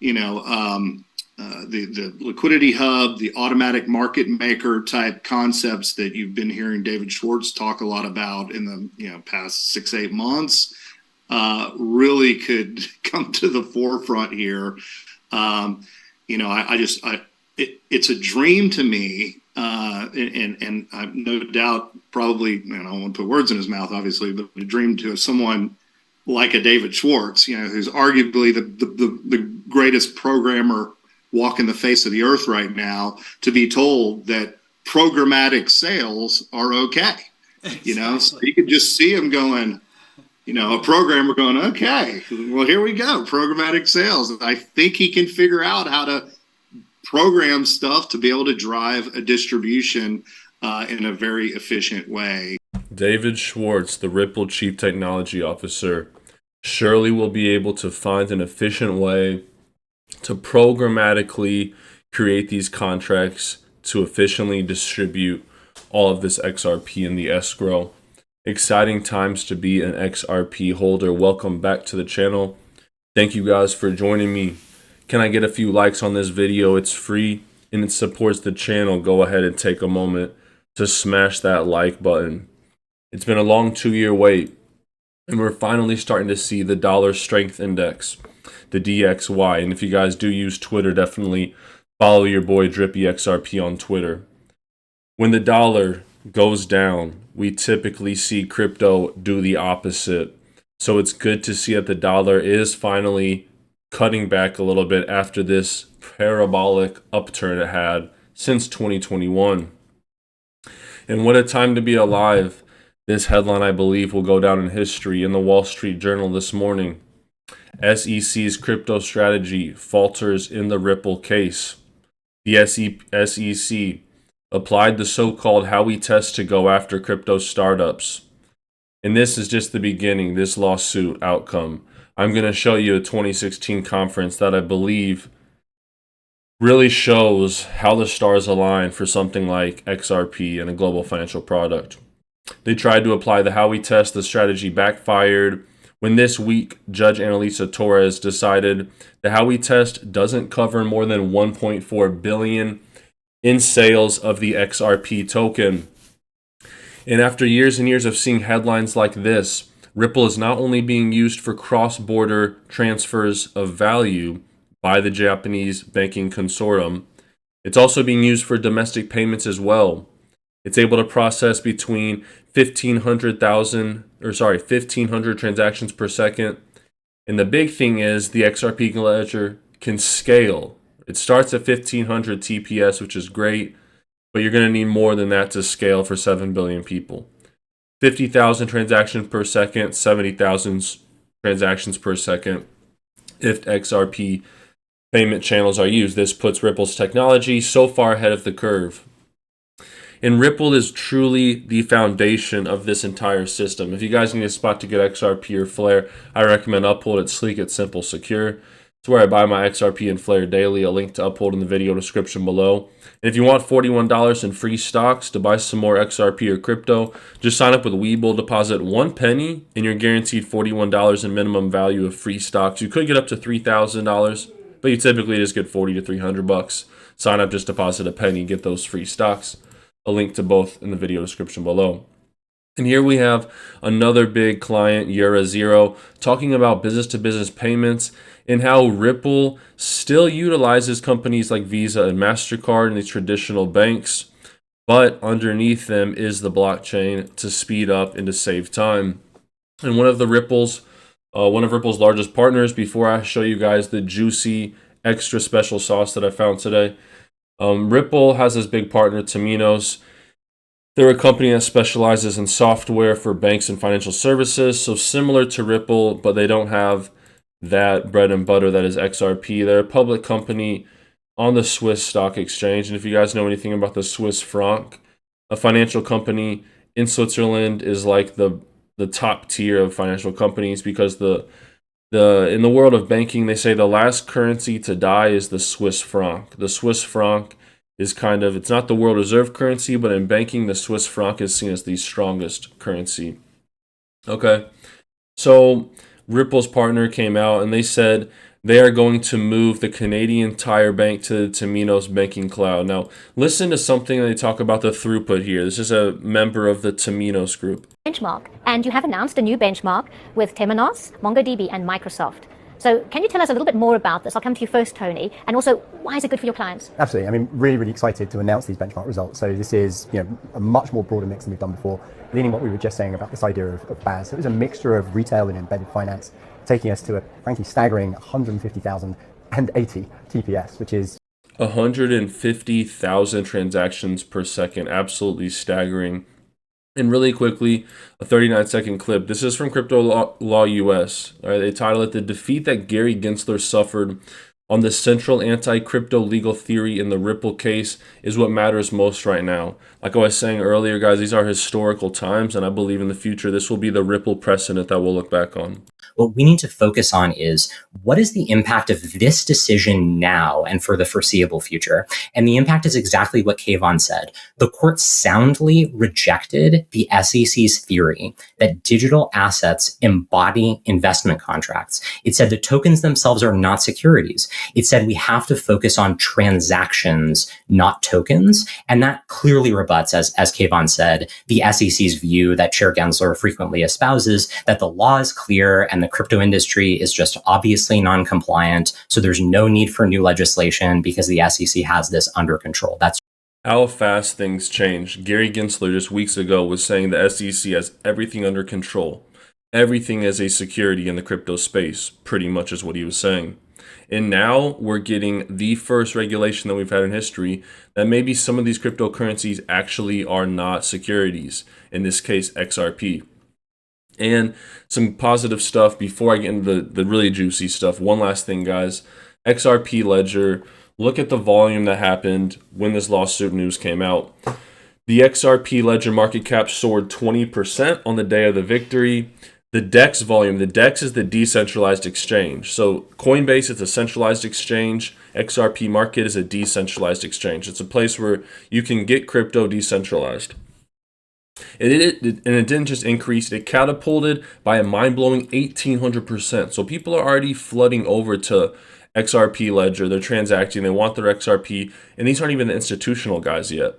the liquidity hub, the automatic market maker type concepts that you've been hearing David Schwartz talk a lot about in the past 8 months really could come to the forefront here. It's a dream to me, and I've no doubt probably, I don't want to put words in his mouth, obviously, but a dream to someone like a David Schwartz, who's arguably the greatest programmer walking the face of the earth right now, to be told that programmatic sales are okay. Exactly. So you could just see him going, a programmer going, okay, well, here we go, programmatic sales. I think he can figure out how to program stuff to be able to drive a distribution in a very efficient way. David Schwartz, the Ripple Chief Technology Officer, surely will be able to find an efficient way to programmatically create these contracts to efficiently distribute all of this XRP in the escrow. Exciting times to be an XRP holder. Welcome back to the channel. Thank you guys for joining me. Can I get a few likes on this video? It's free and it supports the channel. Go ahead and take a moment to smash that like button. It's been a long 2-year wait, and we're finally starting to see the dollar strength index, the DXY. And if you guys do use Twitter, definitely follow your boy Drippy XRP on Twitter. When the dollar goes down, we typically see crypto do the opposite. So it's good to see that the dollar is finally cutting back a little bit after this parabolic upturn it had since 2021. And what a time to be alive. This headline, I believe, will go down in history in the Wall Street Journal this morning. SEC's crypto strategy falters in the Ripple case. The SEC applied the so-called Howey test to go after crypto startups. And this is just the beginning, this lawsuit outcome. I'm going to show you a 2016 conference that I believe really shows how the stars align for something like XRP and a global financial product. They tried to apply the Howey test. The strategy backfired when this week Judge Annalisa Torres decided the Howey test doesn't cover more than 1.4 billion in sales of the XRP token. And after years and years of seeing headlines like this, Ripple is not only being used for cross-border transfers of value by the Japanese banking consortium, it's also being used for domestic payments as well. It's able to process between 1,500 transactions per second. And the big thing is the XRP Ledger can scale. It starts at 1,500 TPS, which is great, but you're going to need more than that to scale for 7 billion people. 50,000 transactions per second, 70,000 transactions per second if XRP payment channels are used. This puts Ripple's technology so far ahead of the curve. And Ripple is truly the foundation of this entire system. If you guys need a spot to get XRP or Flare, I recommend Uphold. It's sleek, it's simple, secure. It's where I buy my XRP and Flare daily. A link to Uphold in the video description below. And if you want $41 in free stocks to buy some more XRP or crypto, just sign up with Webull, deposit 1 penny, and you're guaranteed $41 in minimum value of free stocks. You could get up to $3,000, but you typically just get $40 to $300. Sign up, just deposit a penny, get those free stocks. A link to both in the video description below. And here we have another big client, Euro, talking about business-to-business payments and how Ripple still utilizes companies like Visa and MasterCard and these traditional banks, but underneath them is the blockchain to speed up and to save time. And one of Ripple's largest partners, before I show you guys the juicy extra special sauce that I found today, Ripple has this big partner, Temenos. They're a company that specializes in software for banks and financial services, so similar to Ripple, but they don't have that bread and butter that is XRP. They're a public company on the Swiss stock exchange, and if you guys know anything about the Swiss franc, a financial company in Switzerland is like the top tier of financial companies, because in the world of banking, they say the last currency to die is the Swiss franc. The Swiss franc is it's not the world reserve currency, but in banking, the Swiss franc is seen as the strongest currency. Okay, so Ripple's partner came out and they said they are going to move the Canadian Tire Bank to the Temenos banking cloud. Now, listen to something they talk about the throughput here. This is a member of the Temenos group. Benchmark, and you have announced a new benchmark with Temenos, MongoDB, and Microsoft. So can you tell us a little bit more about this? I'll come to you first, Tony, and also why is it good for your clients? Absolutely. I mean, really, really excited to announce these benchmark results. So this is, a much more broader mix than we've done before. Leaning what we were just saying about this idea of BaaS. So it was a mixture of retail and embedded finance, taking us to a frankly staggering 150,080 TPS, which is 150,000 transactions per second. Absolutely staggering. And really quickly, a 39-second clip. This is from Crypto Law US. All right, they title it "The Defeat That Gary Gensler Suffered on the Central Anti-Crypto Legal Theory in the Ripple Case is What Matters Most Right Now." Like I was saying earlier, guys, these are historical times, and I believe in the future this will be the Ripple precedent that we'll look back on. What we need to focus on is what is the impact of this decision now and for the foreseeable future? And the impact is exactly what Kayvon said. The court soundly rejected the SEC's theory that digital assets embody investment contracts. It said the tokens themselves are not securities. It said we have to focus on transactions, not tokens. And that clearly rebuts, as Kayvon said, the SEC's view that Chair Gensler frequently espouses, that the law is clear and the crypto industry is just obviously non-compliant. So there's no need for new legislation because the SEC has this under control. That's how fast things change. Gary Gensler just weeks ago was saying the SEC has everything under control. Everything is a security in the crypto space, pretty much is what he was saying. And now we're getting the first regulation that we've had in history that maybe some of these cryptocurrencies actually are not securities, in this case, XRP. And some positive stuff before I get into the really juicy stuff. One last thing, guys. XRP Ledger. Look at the volume that happened when this lawsuit news came out. The XRP Ledger market cap soared 20% on the day of the victory. The DEX volume, the DEX is the decentralized exchange. So Coinbase is a centralized exchange. XRP market is a decentralized exchange. It's a place where you can get crypto decentralized. And it didn't just increase, it catapulted by a mind-blowing 1,800%. So people are already flooding over to XRP Ledger. They're transacting, they want their XRP, and these aren't even the institutional guys yet.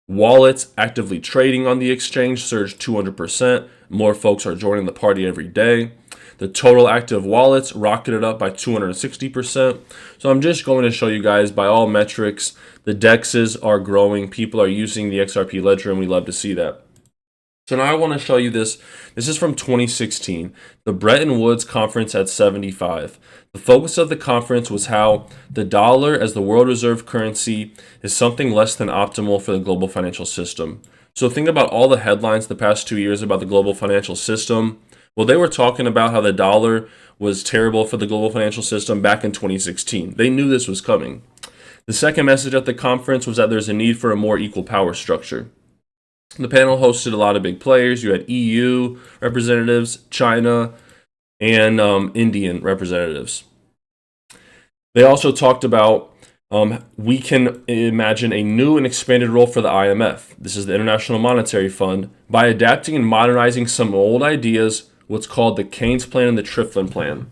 Wallets actively trading on the exchange surged 200%. More folks are joining the party every day. The total active wallets rocketed up by 260%. So I'm just going to show you guys, by all metrics, the DEXs are growing. People are using the XRP Ledger, and we love to see that. So now I want to show you this. This is from 2016, the Bretton Woods conference at 75. The focus of the conference was how the dollar as the world reserve currency is something less than optimal for the global financial system. So think about all the headlines the past 2 years about the global financial system. Well, they were talking about how the dollar was terrible for the global financial system back in 2016. They knew this was coming. The second message at the conference was that there's a need for a more equal power structure. The panel hosted a lot of big players. You had EU representatives, China, and Indian representatives. They also talked about we can imagine a new and expanded role for the IMF. This is the International Monetary Fund. By adapting and modernizing some old ideas, what's called the Keynes Plan and the Trifflin Plan.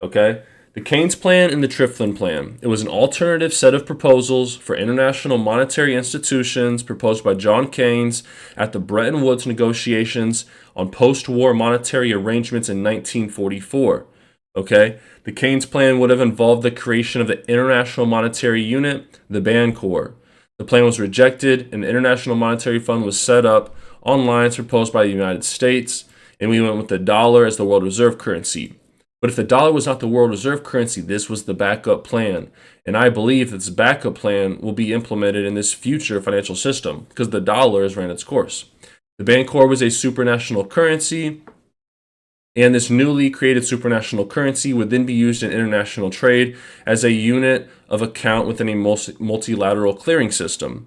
Okay? The Keynes Plan and the Trifflin Plan. It was an alternative set of proposals for international monetary institutions proposed by John Keynes at the Bretton Woods negotiations on post-war monetary arrangements in 1944. Okay? The Keynes Plan would have involved the creation of the International Monetary Unit, the Bancor. The plan was rejected, and the International Monetary Fund was set up on lines proposed by the United States, and we went with the dollar as the world reserve currency. But if the dollar was not the world reserve currency, this was the backup plan. And I believe that this backup plan will be implemented in this future financial system because the dollar has ran its course. The Bancor was a supranational currency, and this newly created supranational currency would then be used in international trade as a unit of account within a multilateral clearing system.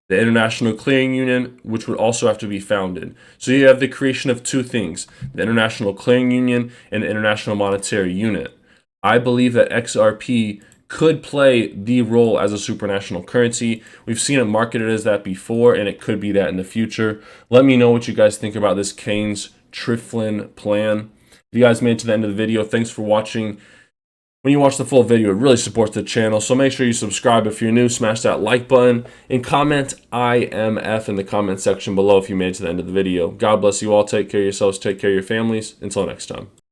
The International Clearing Union, which would also have to be founded. So you have the creation of two things, the International Clearing Union and the International Monetary Unit. I believe that XRP could play the role as a supranational currency. We've seen it marketed as that before, and it could be that in the future. Let me know what you guys think about this Keynes Trifflin plan. If you guys made it to the end of the video, thanks for watching. when you watch the full video. It really supports the channel. So make sure you subscribe if you're new, smash that like button, and comment IMF in the comment section below if you made it to the end of the video. God bless you all. Take care of yourselves. Take care of your families. Until next time.